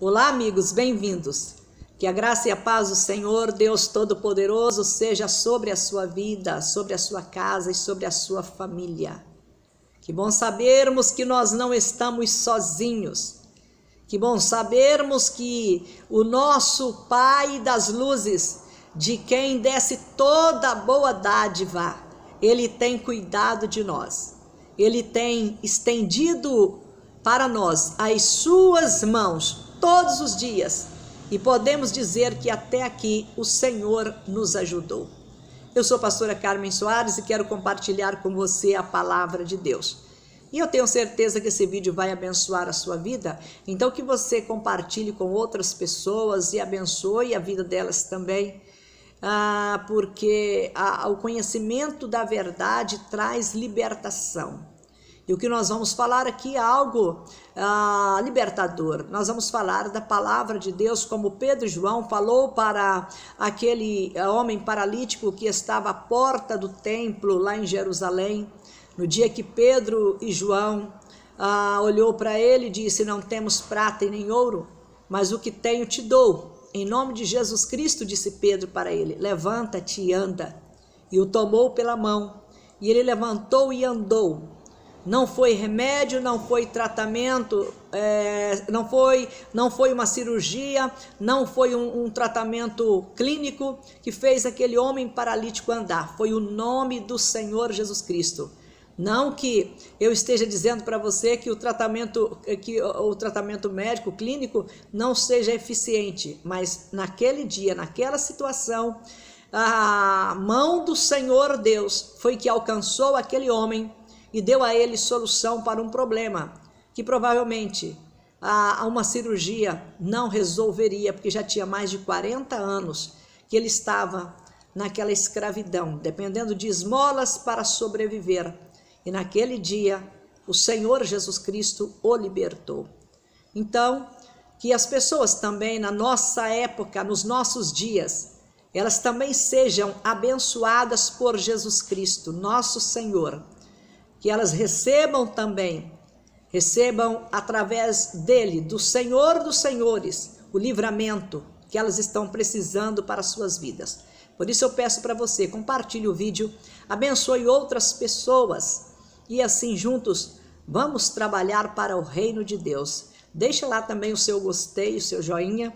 Olá, amigos, bem-vindos. Que a graça e a paz do Senhor, Deus Todo-Poderoso, seja sobre a sua vida, sobre a sua casa e sobre a sua família. Que bom sabermos que nós não estamos sozinhos. Que bom sabermos que o nosso Pai das luzes, de quem desce toda boa dádiva, Ele tem cuidado de nós. Ele tem estendido para nós as suas mãos todos os dias e podemos dizer que até aqui o Senhor nos ajudou. Eu sou a pastora Carmen Soares e quero compartilhar com você a palavra de Deus. E eu tenho certeza que esse vídeo vai abençoar a sua vida, então que você compartilhe com outras pessoas e abençoe a vida delas também, porque o conhecimento da verdade traz libertação. E o que nós vamos falar aqui é algo libertador. Nós vamos falar da palavra de Deus, como Pedro e João falou para aquele homem paralítico que estava à porta do templo lá em Jerusalém. No dia que Pedro e João olhou para ele e disse: não temos prata e nem ouro, mas o que tenho te dou. Em nome de Jesus Cristo, disse Pedro para ele: levanta-te e anda. E o tomou pela mão, e ele levantou e andou. Não foi remédio, não foi tratamento, não foi uma cirurgia, não foi um tratamento clínico que fez aquele homem paralítico andar. Foi o nome do Senhor Jesus Cristo. Não que eu esteja dizendo para você que o tratamento médico clínico não seja eficiente, mas naquele dia, naquela situação, a mão do Senhor Deus foi que alcançou aquele homem e deu a ele solução para um problema que provavelmente uma cirurgia não resolveria, porque já tinha mais de 40 anos que ele estava naquela escravidão, dependendo de esmolas para sobreviver. E naquele dia, o Senhor Jesus Cristo o libertou. Então, que as pessoas também na nossa época, nos nossos dias, elas também sejam abençoadas por Jesus Cristo, nosso Senhor. Que elas recebam através dele, do Senhor dos Senhores, o livramento que elas estão precisando para as suas vidas. Por isso eu peço para você, compartilhe o vídeo, abençoe outras pessoas e assim juntos vamos trabalhar para o reino de Deus. Deixa lá também o seu gostei, o seu joinha,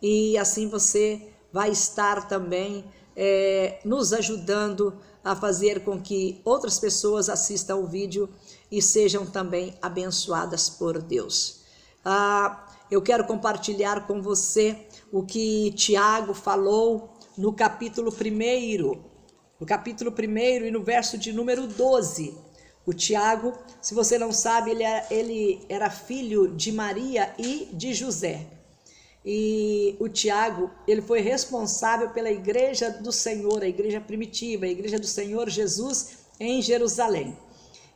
e assim você vai estar também nos ajudando a fazer com que outras pessoas assistam o vídeo e sejam também abençoadas por Deus. Eu quero compartilhar com você o que Tiago falou no capítulo 1, e no verso de número 12. O Tiago, se você não sabe, ele era filho de Maria e de José. E o Tiago, ele foi responsável pela igreja do Senhor, a igreja primitiva, a igreja do Senhor Jesus em Jerusalém.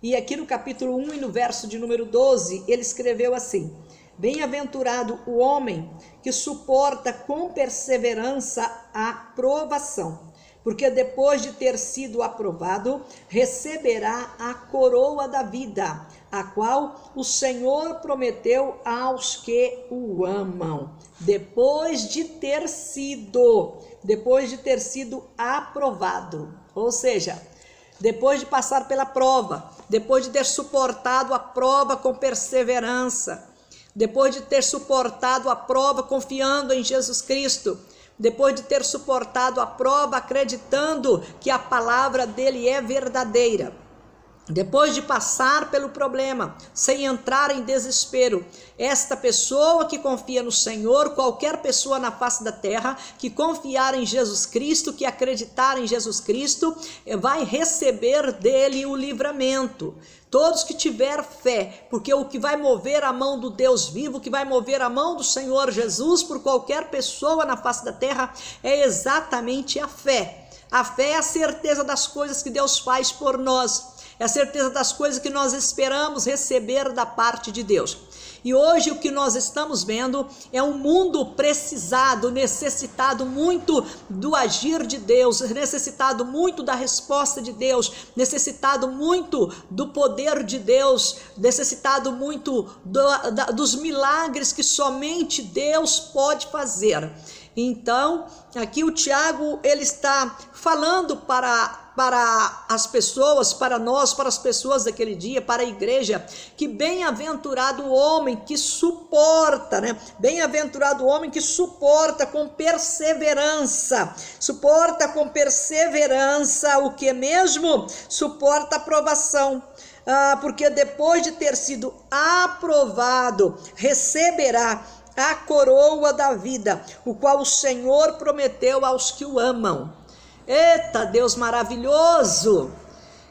E aqui no capítulo 1 e no verso de número 12, ele escreveu assim: bem-aventurado o homem que suporta com perseverança a provação, porque depois de ter sido aprovado, receberá a coroa da vida, a qual o Senhor prometeu aos que o amam. Depois de ter sido aprovado, ou seja, depois de passar pela prova, depois de ter suportado a prova com perseverança, depois de ter suportado a prova confiando em Jesus Cristo, depois de ter suportado a prova acreditando que a palavra dele é verdadeira, depois de passar pelo problema sem entrar em desespero, esta pessoa que confia no Senhor, qualquer pessoa na face da terra que confiar em Jesus Cristo, que acreditar em Jesus Cristo, vai receber dele o livramento. Todos que tiver fé, porque o que vai mover a mão do Deus vivo, o que vai mover a mão do Senhor Jesus por qualquer pessoa na face da terra é exatamente a fé. A fé é a certeza das coisas que Deus faz por nós. é a certeza das coisas que nós esperamos receber da parte de Deus. E hoje o que nós estamos vendo é um mundo precisado, necessitado muito do agir de Deus, necessitado muito da resposta de Deus, necessitado muito do poder de Deus, necessitado muito dos milagres que somente Deus pode fazer. Então, aqui o Tiago, ele está falando para as pessoas, para nós, para as pessoas daquele dia, para a igreja, que bem-aventurado o homem que suporta, né? Bem-aventurado o homem que suporta com perseverança. Suporta com perseverança o que mesmo? Suporta a provação. Porque depois de ter sido aprovado, receberá a coroa da vida, o qual o Senhor prometeu aos que o amam. Eita, Deus maravilhoso,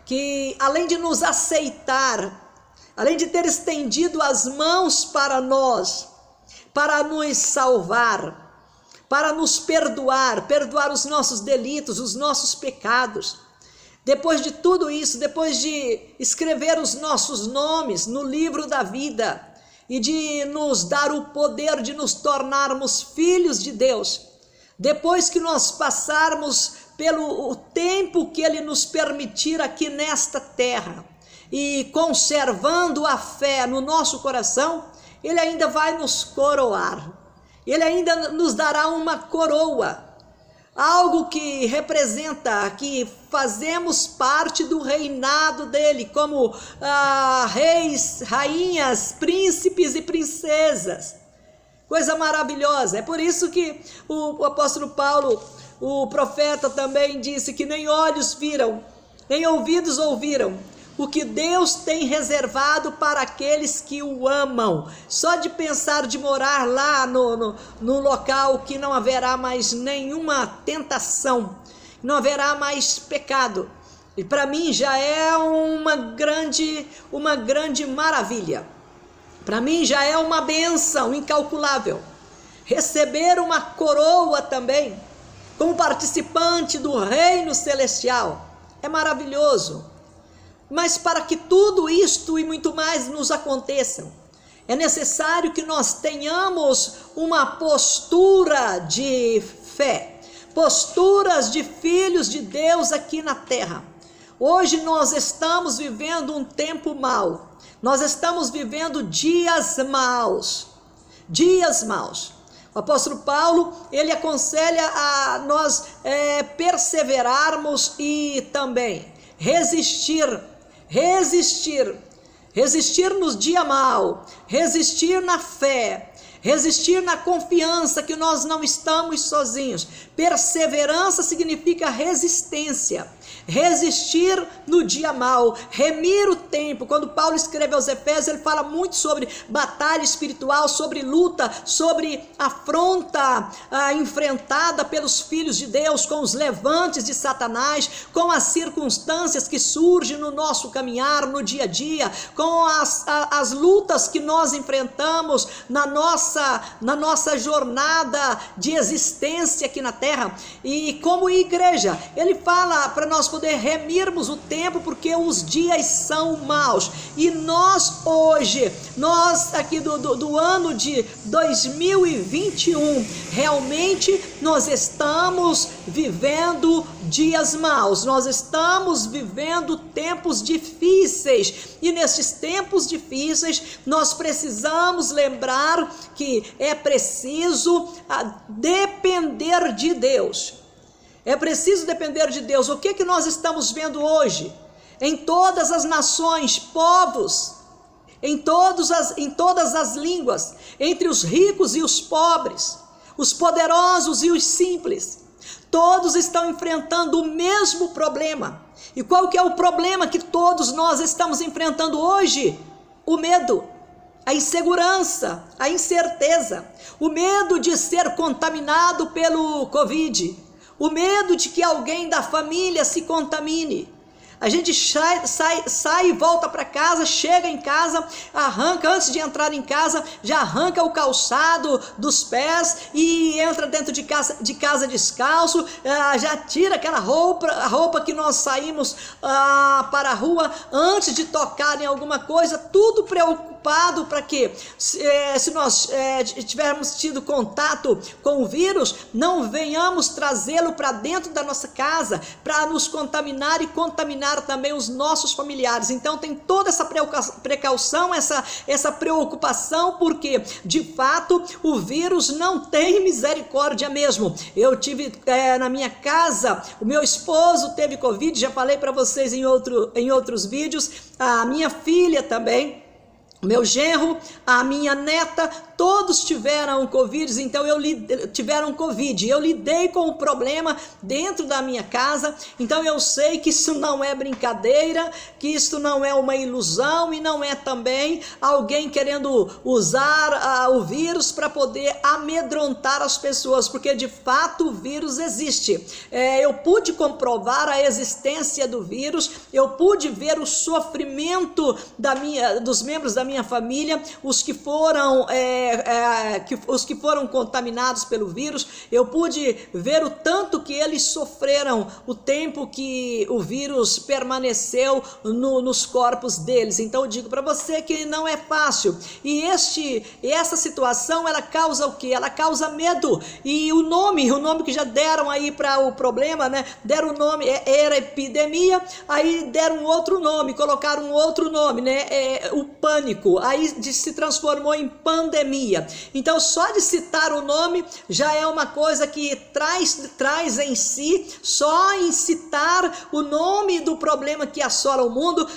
que além de nos aceitar, além de ter estendido as mãos para nós, para nos salvar, para nos perdoar os nossos delitos, os nossos pecados, depois de tudo isso, depois de escrever os nossos nomes no livro da vida, e de nos dar o poder de nos tornarmos filhos de Deus, depois que nós passarmos pelo tempo que Ele nos permitir aqui nesta terra, e conservando a fé no nosso coração, Ele ainda vai nos coroar, Ele ainda nos dará uma coroa, algo que representa que fazemos parte do reinado dele, como reis, rainhas, príncipes e princesas. Coisa maravilhosa. É por isso que o apóstolo Paulo, o profeta, também disse que nem olhos viram, nem ouvidos ouviram o que Deus tem reservado para aqueles que o amam. Só de pensar de morar lá no local que não haverá mais nenhuma tentação, não haverá mais pecado, e para mim já é uma grande maravilha. Para mim já é uma bênção incalculável. Receber uma coroa também, como participante do reino celestial, é maravilhoso. Mas para que tudo isto e muito mais nos aconteçam, é necessário que nós tenhamos uma postura de fé, posturas de filhos de Deus aqui na terra. Hoje nós estamos vivendo um tempo mau, nós estamos vivendo dias maus, O apóstolo Paulo, ele aconselha a nós perseverarmos e também resistir nos dias maus, resistir na fé, resistir na confiança que nós não estamos sozinhos. Perseverança significa resistência, resistir no dia mau, remir o tempo. Quando Paulo escreve aos Efésios, ele fala muito sobre batalha espiritual, sobre luta, sobre afronta enfrentada pelos filhos de Deus, com os levantes de Satanás, com as circunstâncias que surgem no nosso caminhar, no dia a dia, com as lutas que nós enfrentamos na nossa jornada de existência aqui na terra. E como igreja, ele fala para nós poder remirmos o tempo, porque os dias são maus. E nós hoje, nós aqui do ano de 2021, realmente nós estamos vivendo dias maus, nós estamos vivendo tempos difíceis, e nesses tempos difíceis nós precisamos lembrar que é preciso depender de Deus. É preciso depender de Deus. O que nós estamos vendo hoje? Em todas as nações, povos, em todas as línguas, entre os ricos e os pobres, os poderosos e os simples, todos estão enfrentando o mesmo problema. E qual que é o problema que todos nós estamos enfrentando hoje? O medo, a insegurança, a incerteza, o medo de ser contaminado pelo Covid, o medo de que alguém da família se contamine, A gente sai e volta para casa, chega em casa, arranca, antes de entrar em casa, já arranca o calçado dos pés e entra dentro de casa descalço, já tira aquela roupa que nós saímos para a rua antes de tocar em alguma coisa, tudo preocupado para que se nós tivermos tido contato com o vírus, não venhamos trazê-lo para dentro da nossa casa, para nos contaminar e contaminar também os nossos familiares. Então tem toda essa precaução, essa preocupação, porque de fato o vírus não tem misericórdia mesmo. Eu tive na minha casa, o meu esposo teve Covid, já falei para vocês em outros vídeos, a minha filha também, meu genro, a minha neta, todos tiveram Covid, então tiveram Covid. Eu lidei com o problema dentro da minha casa, então eu sei que isso não é brincadeira, que isso não é uma ilusão e não é também alguém querendo usar o vírus para poder amedrontar as pessoas, porque de fato o vírus existe. Eu pude comprovar a existência do vírus, eu pude ver o sofrimento dos membros da minha família, os que foram contaminados pelo vírus. Eu pude ver o tanto que eles sofreram, o tempo que o vírus permaneceu nos corpos deles. Então eu digo para você que não é fácil, e essa situação, ela causa o que? Ela causa medo. E o nome que já deram aí para o problema, né? Deram o nome, era epidemia, aí deram outro nome, colocaram um outro nome, né? O pânico, aí se transformou em pandemia. Então só de citar o nome já é uma coisa que traz em si, só em citar o nome do problema que assola o mundo,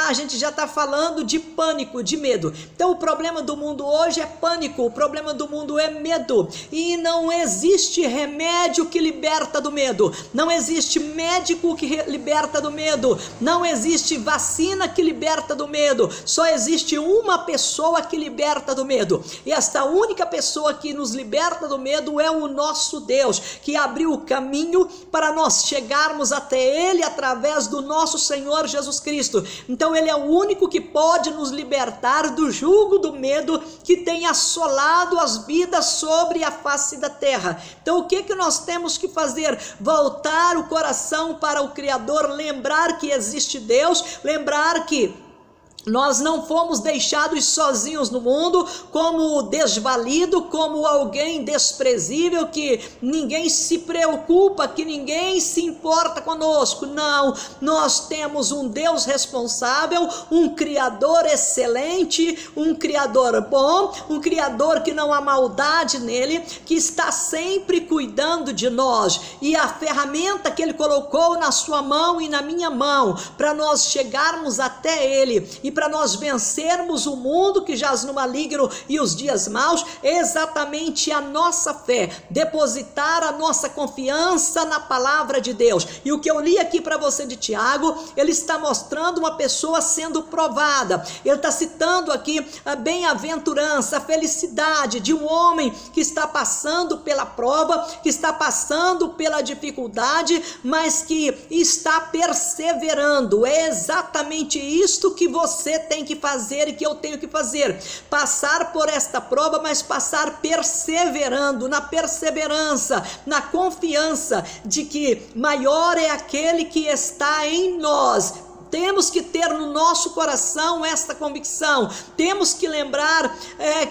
a gente já está falando de pânico, de medo. Então o problema do mundo hoje é pânico, o problema do mundo é medo, e não existe remédio que liberta do medo, não existe médico que liberta do medo, não existe vacina que liberta do medo, só existe uma pessoa que liberta do medo, e esta única pessoa que nos liberta do medo é o nosso Deus, que abriu o caminho para nós chegarmos até Ele através do nosso Senhor Jesus Cristo. Então Ele é o único que pode nos libertar do jugo do medo que tem assolado as vidas sobre a face da terra. Então o que nós temos que fazer? Voltar o coração para o Criador, lembrar que existe Deus, lembrar que nós não fomos deixados sozinhos no mundo, como desvalido, como alguém desprezível, que ninguém se preocupa, que ninguém se importa conosco. Não, nós temos um Deus responsável, um Criador excelente, um Criador bom, um Criador que não há maldade nele, que está sempre cuidando de nós. E a ferramenta que Ele colocou na sua mão e na minha mão, para nós chegarmos até Ele e para nós vencermos o mundo que jaz no maligno e os dias maus, é exatamente a nossa fé, depositar a nossa confiança na palavra de Deus. E o que eu li aqui para você de Tiago, ele está mostrando uma pessoa sendo provada. Ele está citando aqui a bem-aventurança, a felicidade de um homem que está passando pela prova, que está passando pela dificuldade, mas que está perseverando. É exatamente isto que você tem que fazer e que eu tenho que fazer, passar por esta prova, mas passar perseverando, na perseverança, na confiança de que maior é aquele que está em nós. Temos que ter no nosso coração esta convicção, temos que lembrar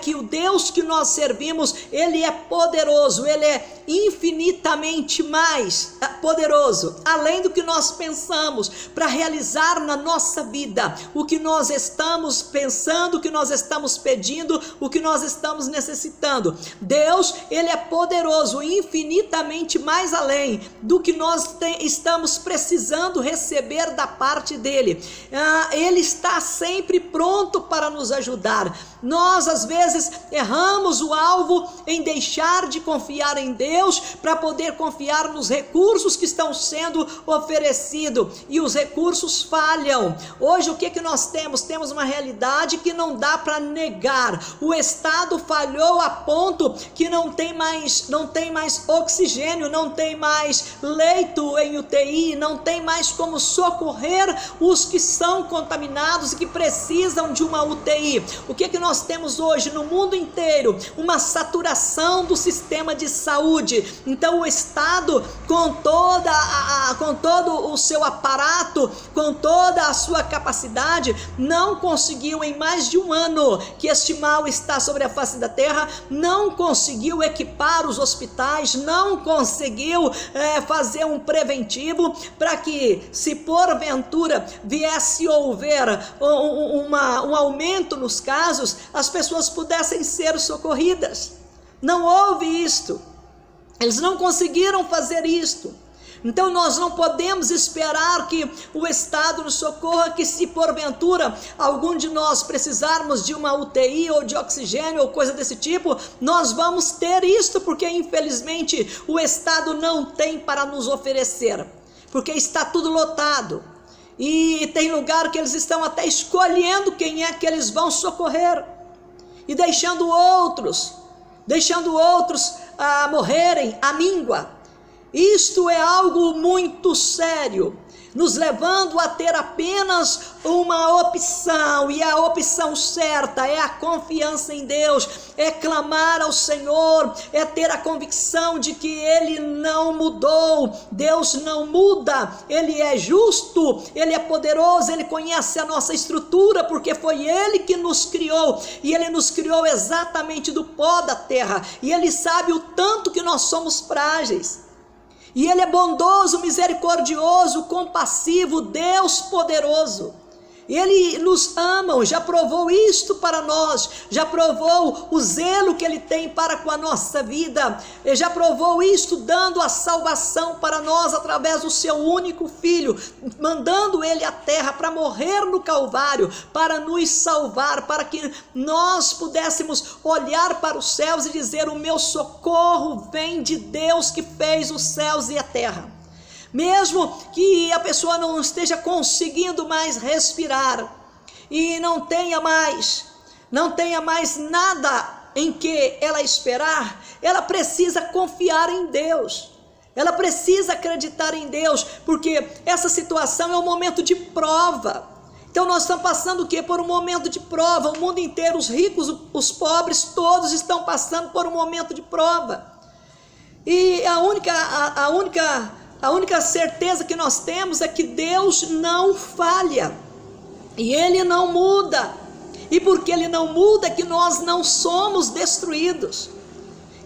que o Deus que nós servimos, Ele é poderoso, Ele é infinitamente mais poderoso, além do que nós pensamos, para realizar na nossa vida o que nós estamos pensando, o que nós estamos pedindo, o que nós estamos necessitando. Deus, Ele é poderoso, infinitamente mais além do que nós estamos precisando receber da parte dele. dele. Ele está sempre pronto para nos ajudar. Nós às vezes erramos o alvo em deixar de confiar em Deus para poder confiar nos recursos que estão sendo oferecidos, e os recursos falham. Hoje o que nós temos? Temos uma realidade que não dá para negar. O Estado falhou a ponto que não tem mais oxigênio, não tem mais leito em UTI, não tem mais como socorrer os que são contaminados e que precisam de uma UTI. O que nós temos hoje no mundo inteiro? Uma saturação do sistema de saúde. Então o Estado, com todo o seu aparato, com toda a sua capacidade, não conseguiu em mais de um ano que este mal está sobre a face da terra, não conseguiu equipar os hospitais, não conseguiu fazer um preventivo para que, se porventura viesse haver um aumento nos casos, as pessoas pudessem ser socorridas. Não houve isto. Eles não conseguiram fazer isto. Então nós não podemos esperar que o Estado nos socorra, que se porventura algum de nós precisarmos de uma UTI ou de oxigênio ou coisa desse tipo, nós vamos ter isto, porque infelizmente o Estado não tem para nos oferecer, porque está tudo lotado. E tem lugar que eles estão até escolhendo quem é que eles vão socorrer, e deixando outros morrerem à míngua. Isto é algo muito sério, nos levando a ter apenas uma opção, e a opção certa é a confiança em Deus, é clamar ao Senhor, é ter a convicção de que Ele não mudou. Deus não muda, Ele é justo, Ele é poderoso, Ele conhece a nossa estrutura, porque foi Ele que nos criou, e Ele nos criou exatamente do pó da terra, e Ele sabe o tanto que nós somos frágeis. E Ele é bondoso, misericordioso, compassivo, Deus poderoso. Ele nos ama, já provou isto para nós, já provou o zelo que Ele tem para com a nossa vida, Ele já provou isto dando a salvação para nós através do seu único Filho, mandando Ele à terra para morrer no Calvário, para nos salvar, para que nós pudéssemos olhar para os céus e dizer: o meu socorro vem de Deus que fez os céus e a terra. Mesmo que a pessoa não esteja conseguindo mais respirar e não tenha mais nada em que ela esperar, ela precisa confiar em Deus, ela precisa acreditar em Deus, porque essa situação é um momento de prova. Então nós estamos passando o quê? Por um momento de prova. O mundo inteiro, os ricos, os pobres, todos estão passando por um momento de prova. E a única certeza que nós temos é que Deus não falha, e Ele não muda, e porque Ele não muda é que nós não somos destruídos.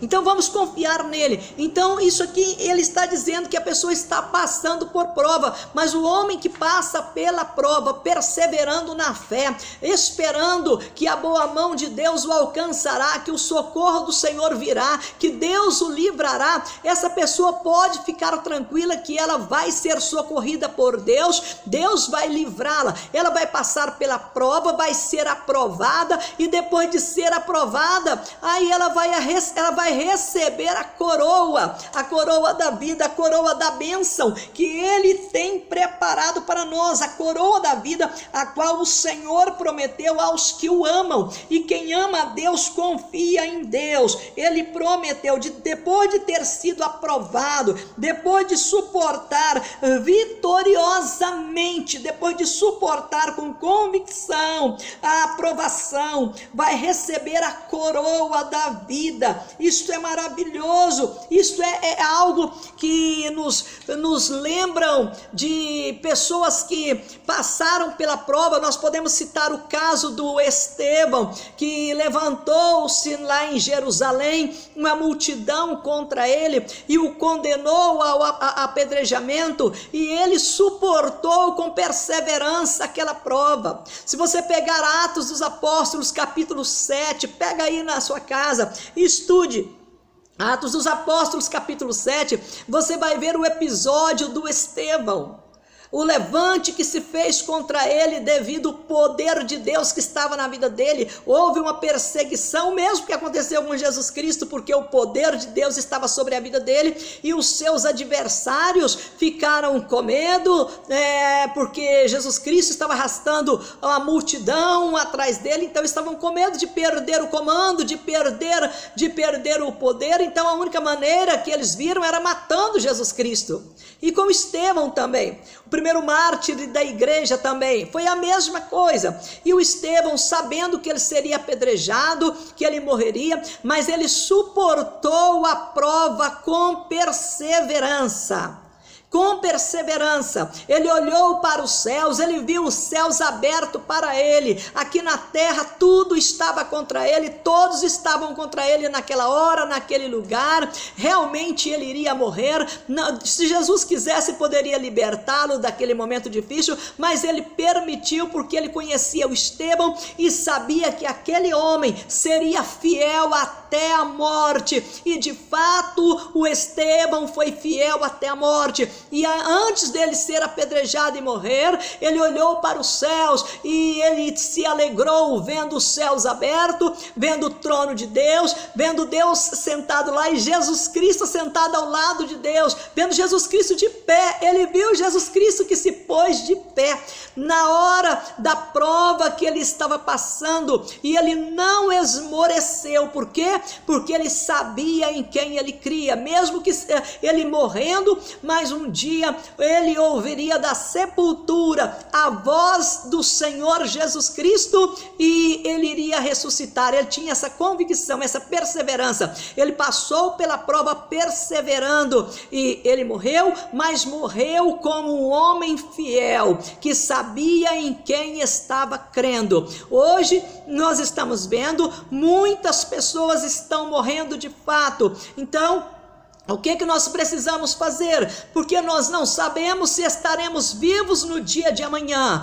Então vamos confiar nele. Então isso aqui ele está dizendo que a pessoa está passando por prova, mas o homem que passa pela prova, perseverando na fé, esperando que a boa mão de Deus o alcançará, que o socorro do Senhor virá, que Deus o livrará, essa pessoa pode ficar tranquila que ela vai ser socorrida por Deus, Deus vai livrá-la, ela vai passar pela prova, vai ser aprovada, e depois de ser aprovada, aí ela vai receber a coroa da vida, a coroa da bênção que Ele tem preparado para nós, a coroa da vida, a qual o Senhor prometeu aos que o amam. E quem ama a Deus confia em Deus. Ele prometeu, depois de ter sido aprovado, depois de suportar vitoriosamente, depois de suportar com convicção a aprovação, vai receber a coroa da vida. Isto é maravilhoso, isto é algo que nos lembram de pessoas que passaram pela prova. Nós podemos citar o caso do Estevão, que levantou-se lá em Jerusalém, uma multidão contra ele, e o condenou ao apedrejamento, e ele suportou com perseverança aquela prova. Se você pegar Atos dos Apóstolos, capítulo 7, pega aí na sua casa, estude Atos dos Apóstolos, capítulo 7, você vai ver o episódio do Estevão. o levante que se fez contra ele devido ao poder de Deus que estava na vida dele. Houve uma perseguição, mesmo que aconteceu com Jesus Cristo, porque o poder de Deus estava sobre a vida dele, e os seus adversários ficaram com medo, porque Jesus Cristo estava arrastando a multidão atrás dele, então estavam com medo de perder o comando, de perder o poder. Então a única maneira que eles viram era matando Jesus Cristo. E com Estevão também, o primeiro mártir da igreja também, foi a mesma coisa. E o Estevão, sabendo que ele seria apedrejado, que ele morreria, mas ele suportou a prova com perseverança. Com perseverança, ele olhou para os céus, ele viu os céus abertos para ele. Aqui na terra tudo estava contra ele, todos estavam contra ele naquela hora, naquele lugar. Realmente ele iria morrer. Se Jesus quisesse, poderia libertá-lo daquele momento difícil, mas ele permitiu, porque ele conhecia o Estevão e sabia que aquele homem seria fiel até a morte. E de fato o Estevão foi fiel até a morte. E antes dele ser apedrejado e morrer, ele olhou para os céus e ele se alegrou vendo os céus abertos, vendo o trono de Deus, vendo Deus sentado lá e Jesus Cristo sentado ao lado de Deus, vendo Jesus Cristo de pé. Ele viu Jesus Cristo que se pôs de pé na hora da prova que ele estava passando, e ele não esmoreceu. Por quê? Porque ele sabia em quem ele cria, mesmo que ele morrendo, mas um dia ele ouviria da sepultura a voz do Senhor Jesus Cristo e ele iria ressuscitar. Ele tinha essa convicção, essa perseverança. Ele passou pela prova perseverando e ele morreu, mas morreu como um homem fiel que sabia em quem estava crendo. Hoje nós estamos vendo muitas pessoas estão morrendo de fato. Então, o que nós precisamos fazer? Porque nós não sabemos se estaremos vivos no dia de amanhã.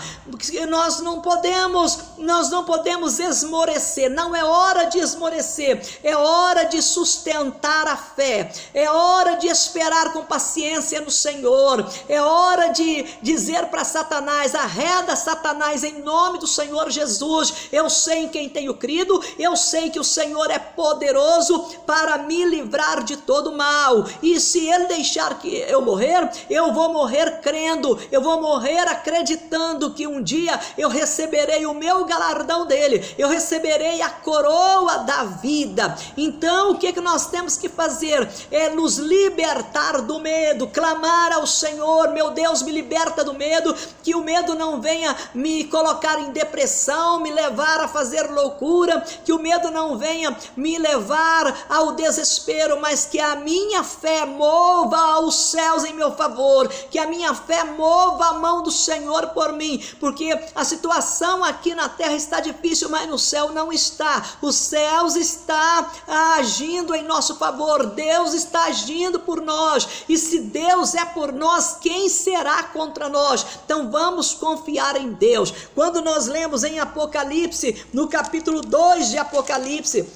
Nós não podemos esmorecer. Não é hora de esmorecer. É hora de sustentar a fé. É hora de esperar com paciência no Senhor. É hora de dizer para Satanás: arreda Satanás em nome do Senhor Jesus. Eu sei em quem tenho crido. Eu sei que o Senhor é poderoso para me livrar de todo mal. E se ele deixar que eu morrer, eu vou morrer crendo, eu vou morrer acreditando que um dia eu receberei o meu galardão dele, eu receberei a coroa da vida. Então o que nós temos que fazer? É nos libertar do medo, clamar ao Senhor: meu Deus, me liberta do medo, que o medo não venha me colocar em depressão, me levar a fazer loucura, que o medo não venha me levar ao desespero, mas que a minha fé mova os céus em meu favor, que a minha fé mova a mão do Senhor por mim, porque a situação aqui na terra está difícil, mas no céu não está. Os céus está agindo em nosso favor, Deus está agindo por nós, e se Deus é por nós, quem será contra nós? Então vamos confiar em Deus. Quando nós lemos em Apocalipse, no capítulo 2 de Apocalipse,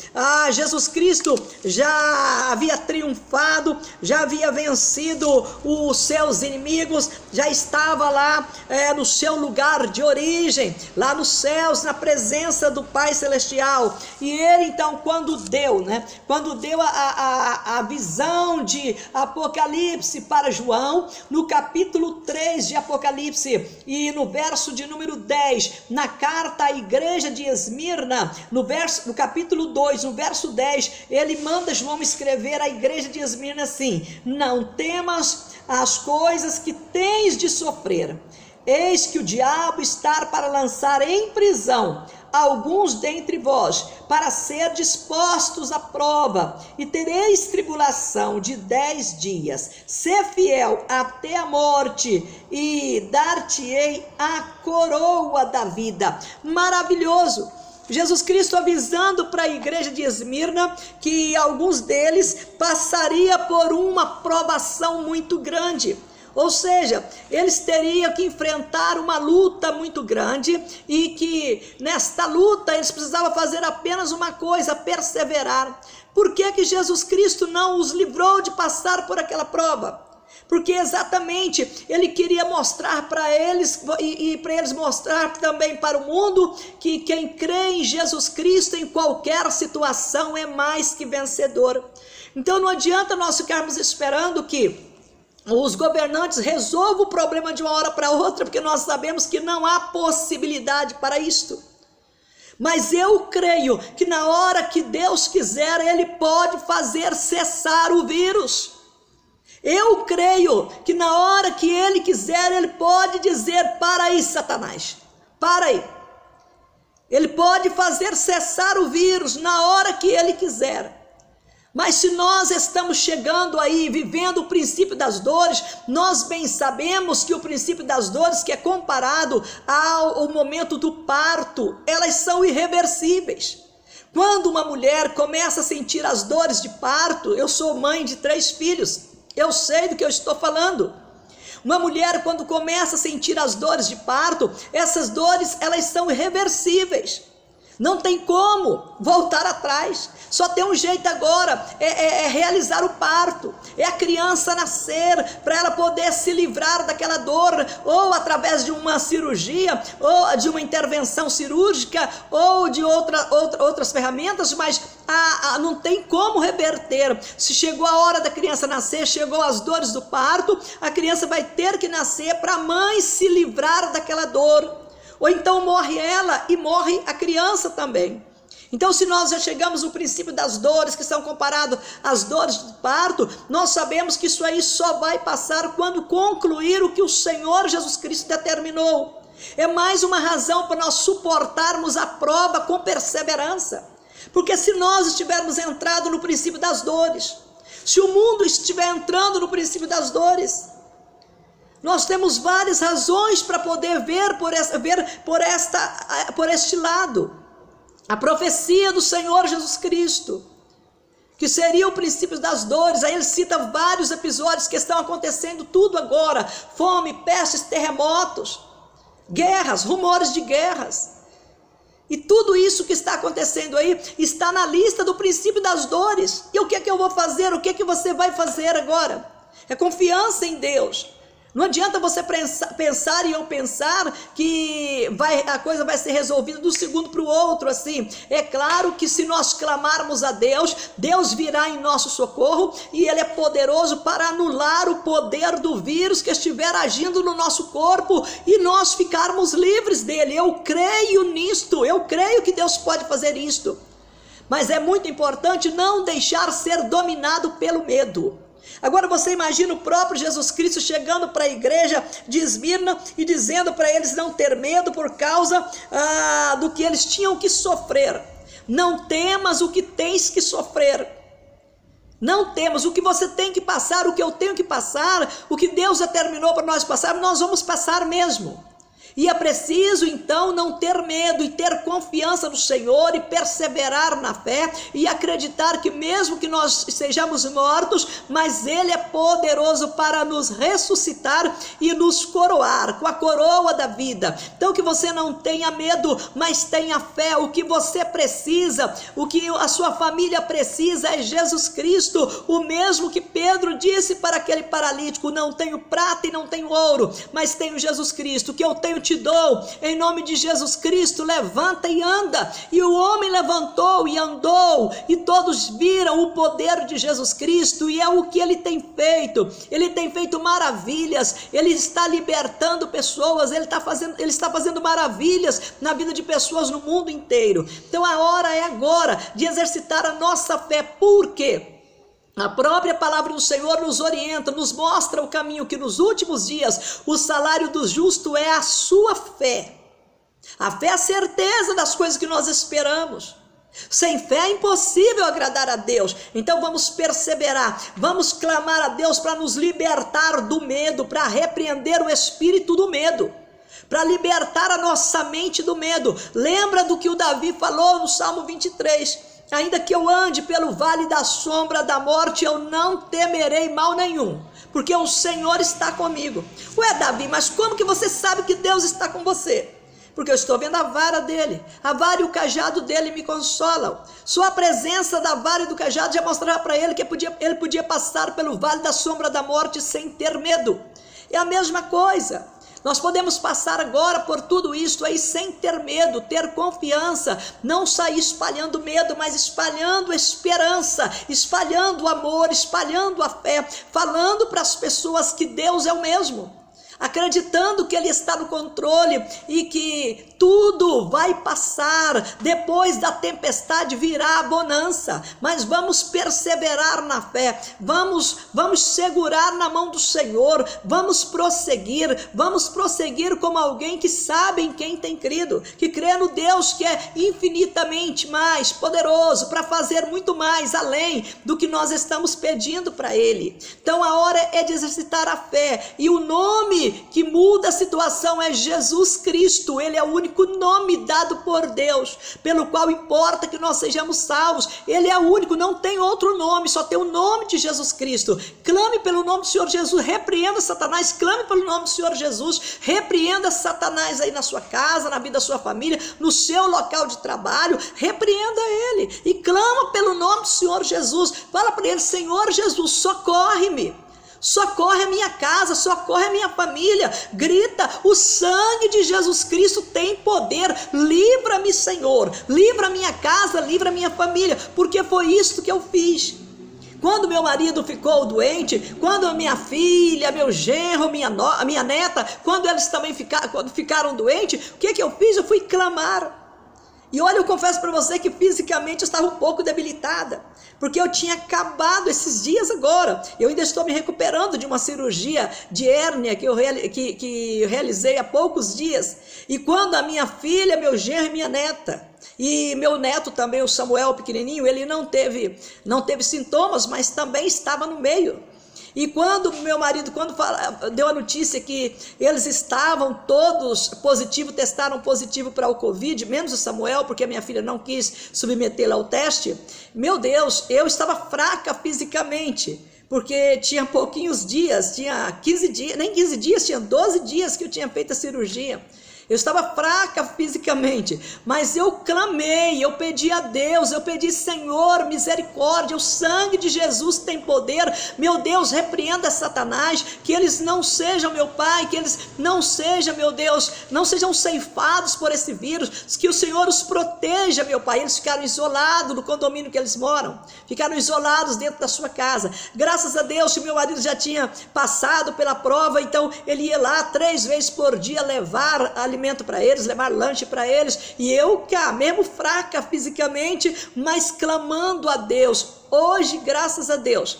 Jesus Cristo já havia triunfado, já havia vencido os seus inimigos, já estava lá no seu lugar de origem, lá nos céus, na presença do Pai Celestial. E ele então, quando deu a visão de Apocalipse para João, no capítulo 3 de Apocalipse e no verso de número 10, na carta à igreja de Esmirna, no capítulo 2, no verso 10, ele manda João escrever à igreja de Esmirna assim: não temas as coisas que tens de sofrer. Eis que o diabo está para lançar em prisão alguns dentre vós, para ser dispostos à prova, e tereis tribulação de 10 dias. Sê fiel até a morte, e dar-te-ei a coroa da vida. Maravilhoso! Jesus Cristo avisando para a igreja de Esmirna que alguns deles passaria por uma provação muito grande. Ou seja, eles teriam que enfrentar uma luta muito grande, e que nesta luta eles precisavam fazer apenas uma coisa: perseverar. Por que Jesus Cristo não os livrou de passar por aquela prova? porque exatamente ele queria mostrar para eles e para eles mostrar também para o mundo que quem crê em Jesus Cristo em qualquer situação é mais que vencedor. Então não adianta nós ficarmos esperando que os governantes resolvam o problema de uma hora para outra, porque nós sabemos que não há possibilidade para isto. Mas eu creio que na hora que Deus quiser, Ele pode fazer cessar o vírus. Eu creio que na hora que Ele quiser, Ele pode dizer: para aí, Satanás, para aí. Ele pode fazer cessar o vírus na hora que Ele quiser. Mas se nós estamos chegando aí, vivendo o princípio das dores, nós bem sabemos que o princípio das dores, que é comparado ao momento do parto, elas são irreversíveis. Quando uma mulher começa a sentir as dores de parto, eu sou mãe de 3 filhos, eu sei do que eu estou falando. Uma mulher, quando começa a sentir as dores de parto, essas dores, elas são irreversíveis. Não tem como voltar atrás. Só tem um jeito agora, é realizar o parto. É a criança nascer, para ela poder se livrar daquela dor, ou através de uma cirurgia, ou de uma intervenção cirúrgica, ou de outras ferramentas, mas não tem como reverter. Se chegou a hora da criança nascer, chegou as dores do parto, a criança vai ter que nascer para a mãe se livrar daquela dor. Ou então morre ela e morre a criança também. Então, se nós já chegamos no princípio das dores, que são comparados às dores do parto, nós sabemos que isso aí só vai passar quando concluir o que o Senhor Jesus Cristo determinou. É mais uma razão para nós suportarmos a prova com perseverança. Porque se nós estivermos entrado no princípio das dores, se o mundo estiver entrando no princípio das dores, nós temos várias razões para poder ver por este lado. A profecia do Senhor Jesus Cristo, que seria o princípio das dores. Aí ele cita vários episódios que estão acontecendo tudo agora: fome, pestes, terremotos, guerras, rumores de guerras. E tudo isso que está acontecendo aí está na lista do princípio das dores. E o que é que eu vou fazer? O que é que você vai fazer agora? É confiança em Deus. Não adianta você pensar e eu pensar que a coisa vai ser resolvida do segundo para o outro assim. É claro que se nós clamarmos a Deus, Deus virá em nosso socorro e Ele é poderoso para anular o poder do vírus que estiver agindo no nosso corpo e nós ficarmos livres dele. Eu creio nisto, eu creio que Deus pode fazer isto. Mas é muito importante não deixar ser dominado pelo medo. Agora você imagina o próprio Jesus Cristo chegando para a igreja de Esmirna e dizendo para eles não ter medo por causa do que eles tinham que sofrer. Não temas o que tens que sofrer. Não temas o que você tem que passar, o que eu tenho que passar, o que Deus determinou para nós passar, nós vamos passar mesmo. E é preciso então não ter medo e ter confiança no Senhor e perseverar na fé e acreditar que mesmo que nós sejamos mortos, mas Ele é poderoso para nos ressuscitar e nos coroar com a coroa da vida. Então que você não tenha medo, mas tenha fé. O que você precisa, o que a sua família precisa é Jesus Cristo, o mesmo que Pedro disse para aquele paralítico: não tenho prata e não tenho ouro, mas tenho Jesus Cristo, que eu tenho te dou, em nome de Jesus Cristo, levanta e anda. E o homem levantou e andou, e todos viram o poder de Jesus Cristo, e é o que ele tem feito maravilhas, ele está libertando pessoas, ele está fazendo maravilhas na vida de pessoas no mundo inteiro. Então a hora é agora de exercitar a nossa fé. Por quê? A própria palavra do Senhor nos orienta, nos mostra o caminho, que nos últimos dias o salário do justo é a sua fé. A fé é a certeza das coisas que nós esperamos. Sem fé é impossível agradar a Deus. Então vamos perseverar, vamos clamar a Deus para nos libertar do medo, para repreender o espírito do medo, para libertar a nossa mente do medo. Lembra do que o Davi falou no Salmo 23. Ainda que eu ande pelo vale da sombra da morte, eu não temerei mal nenhum, porque o Senhor está comigo. Ué, Davi, mas como que você sabe que Deus está com você? porque eu estou vendo a vara dele, a vara e o cajado dele me consolam. Só a presença da vara e do cajado já mostrava para ele que ele podia passar pelo vale da sombra da morte sem ter medo. É a mesma coisa. Nós podemos passar agora por tudo isso aí sem ter medo, ter confiança, não sair espalhando medo, mas espalhando esperança, espalhando amor, espalhando a fé, falando para as pessoas que Deus é o mesmo, acreditando que Ele está no controle e que tudo vai passar, depois da tempestade virá a bonança, mas vamos perseverar na fé, vamos segurar na mão do Senhor, vamos prosseguir como alguém que sabe em quem tem crido, que crê no Deus que é infinitamente mais poderoso para fazer muito mais além do que nós estamos pedindo para Ele. Então a hora é de exercitar a fé, e o nome que muda a situação é Jesus Cristo. Ele é o único nome dado por Deus, pelo qual importa que nós sejamos salvos. Ele é o único, não tem outro nome, só tem o nome de Jesus Cristo. Clame pelo nome do Senhor Jesus, repreenda Satanás, clame pelo nome do Senhor Jesus, repreenda Satanás aí na sua casa, na vida da sua família, no seu local de trabalho, repreenda ele e clama pelo nome do Senhor Jesus. Fala para ele: Senhor Jesus, socorre-me, socorre a minha casa, socorre a minha família. Grita: o sangue de Jesus Cristo tem poder, livra-me, Senhor, livra a minha casa, livra a minha família, porque foi isso que eu fiz. Quando meu marido ficou doente, quando a minha filha, meu genro, a minha neta, quando eles também ficaram doentes, o que eu fiz? Eu fui clamar. E olha, eu confesso para você que fisicamente eu estava um pouco debilitada, porque eu tinha acabado esses dias agora. Eu ainda estou me recuperando de uma cirurgia de hérnia que eu realizei há poucos dias. E quando a minha filha, meu genro e minha neta, e meu neto também, o Samuel pequenininho, ele não teve sintomas, mas também estava no meio. E quando meu marido, deu a notícia que eles estavam todos positivos, testaram positivo para o Covid, menos o Samuel, porque a minha filha não quis submetê-lo ao teste, meu Deus, eu estava fraca fisicamente, porque tinha pouquinhos dias, tinha 15 dias, nem 15 dias, tinha 12 dias que eu tinha feito a cirurgia. Eu estava fraca fisicamente, mas eu clamei, eu pedi a Deus, eu pedi: Senhor, misericórdia, o sangue de Jesus tem poder. Meu Deus, repreenda Satanás, que eles não sejam, meu Pai, que eles não sejam, meu Deus, não sejam ceifados por esse vírus, que o Senhor os proteja, meu Pai. Eles ficaram isolados no condomínio que eles moram, ficaram isolados dentro da sua casa. Graças a Deus que meu marido já tinha passado pela prova, então ele ia lá 3 vezes por dia levar alimento para eles, levar lanche para eles, e eu cá, mesmo fraca fisicamente, mas clamando a Deus. Hoje, graças a Deus,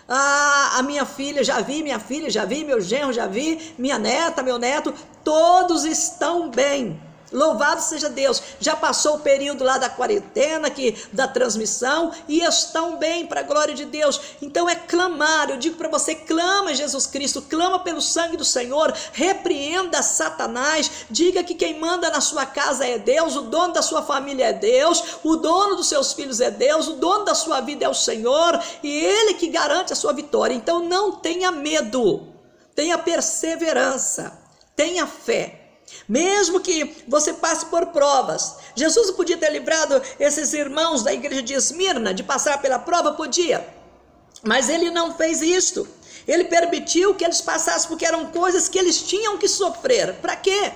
a minha filha já vi, meu genro já vi, minha neta, meu neto, todos estão bem. Louvado seja Deus, já passou o período lá da quarentena, da transmissão, e estão bem, para a glória de Deus. Então é clamar, eu digo para você: clama Jesus Cristo, clama pelo sangue do Senhor, repreenda Satanás, diga que quem manda na sua casa é Deus, o dono da sua família é Deus, o dono dos seus filhos é Deus, o dono da sua vida é o Senhor, e Ele que garante a sua vitória. Então não tenha medo, tenha perseverança, tenha fé. Mesmo que você passe por provas, Jesus podia ter livrado esses irmãos da igreja de Esmirna de passar pela prova, podia, mas ele não fez isto. Ele permitiu que eles passassem, porque eram coisas que eles tinham que sofrer. Para quê?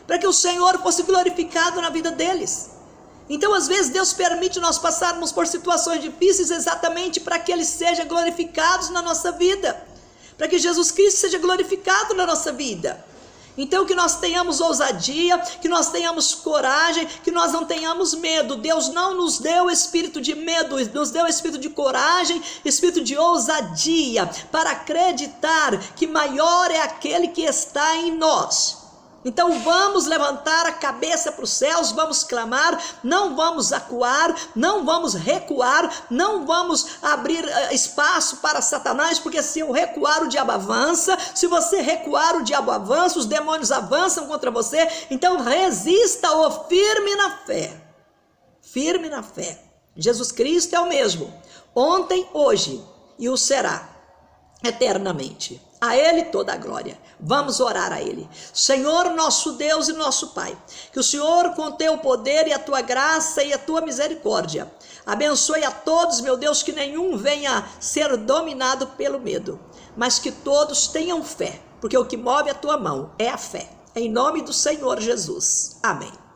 Para que o Senhor fosse glorificado na vida deles. Então às vezes Deus permite nós passarmos por situações difíceis exatamente para que Ele seja glorificado na nossa vida, para que Jesus Cristo seja glorificado na nossa vida. Então que nós tenhamos ousadia, que nós tenhamos coragem, que nós não tenhamos medo. Deus não nos deu espírito de medo, nos deu espírito de coragem, espírito de ousadia, para acreditar que maior é aquele que está em nós. Então vamos levantar a cabeça para os céus, vamos clamar, não vamos acuar, não vamos recuar, não vamos abrir espaço para Satanás, porque se eu recuar o diabo avança, se você recuar o diabo avança, os demônios avançam contra você. Então resista-o firme na fé, firme na fé. Jesus Cristo é o mesmo, ontem, hoje e o será eternamente. A Ele toda a glória. Vamos orar a Ele. Senhor, nosso Deus e nosso Pai, que o Senhor, com teu poder e a tua graça e a tua misericórdia, abençoe a todos, meu Deus, que nenhum venha ser dominado pelo medo, mas que todos tenham fé, porque o que move a tua mão é a fé. Em nome do Senhor Jesus. Amém.